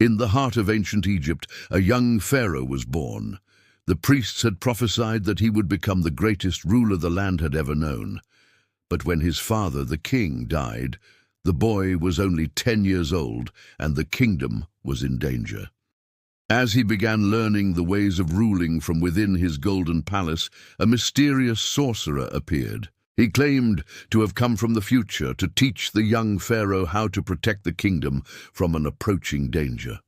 In the heart of ancient Egypt, a young Pharaoh was born. The priests had prophesied that he would become the greatest ruler the land had ever known. But when his father, the king, died, the boy was only 10 years old, and the kingdom was in danger. As he began learning the ways of ruling from within his golden palace, a mysterious sorcerer appeared. He claimed to have come from the future to teach the young Pharaoh how to protect the kingdom from an approaching danger.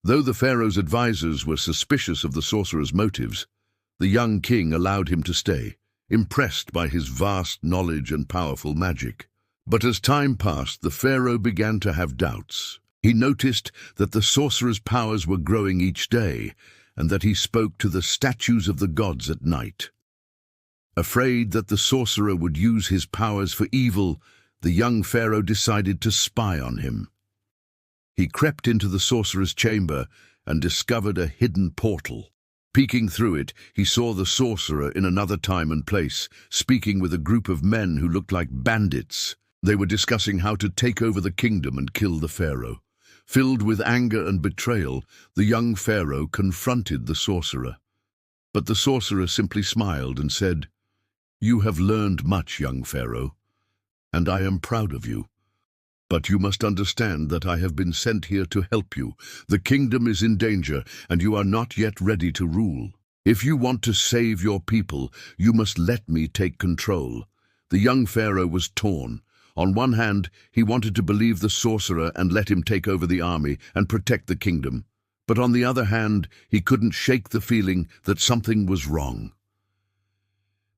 Though the Pharaoh's advisors were suspicious of the sorcerer's motives, the young king allowed him to stay, impressed by his vast knowledge and powerful magic. But as time passed, the Pharaoh began to have doubts. He noticed that the sorcerer's powers were growing each day, and that he spoke to the statues of the gods at night. Afraid that the sorcerer would use his powers for evil, the young Pharaoh decided to spy on him. He crept into the sorcerer's chamber and discovered a hidden portal. Peeking through it, he saw the sorcerer in another time and place, speaking with a group of men who looked like bandits. They were discussing how to take over the kingdom and kill the Pharaoh. Filled with anger and betrayal, the young Pharaoh confronted the sorcerer. But the sorcerer simply smiled and said, "You have learned much, young Pharaoh, and I am proud of you. But you must understand that I have been sent here to help you. The kingdom is in danger, and you are not yet ready to rule. If you want to save your people, you must let me take control." The young Pharaoh was torn. On one hand, he wanted to believe the sorcerer and let him take over the army and protect the kingdom. But on the other hand, he couldn't shake the feeling that something was wrong.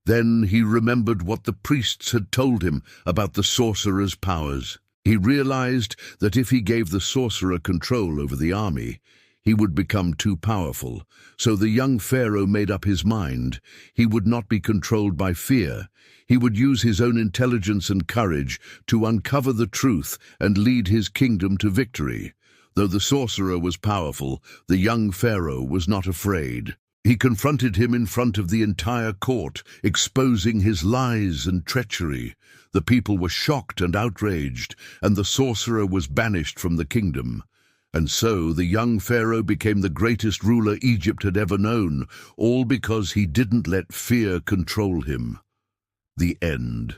Then he remembered what the priests had told him about the sorcerer's powers. He realized that if he gave the sorcerer control over the army, he would become too powerful. So the young Pharaoh made up his mind. He would not be controlled by fear. He would use his own intelligence and courage to uncover the truth and lead his kingdom to victory. Though the sorcerer was powerful, the young Pharaoh was not afraid. He confronted him in front of the entire court, exposing his lies and treachery. The people were shocked and outraged, and the sorcerer was banished from the kingdom. And so the young Pharaoh became the greatest ruler Egypt had ever known, all because he didn't let fear control him. The end.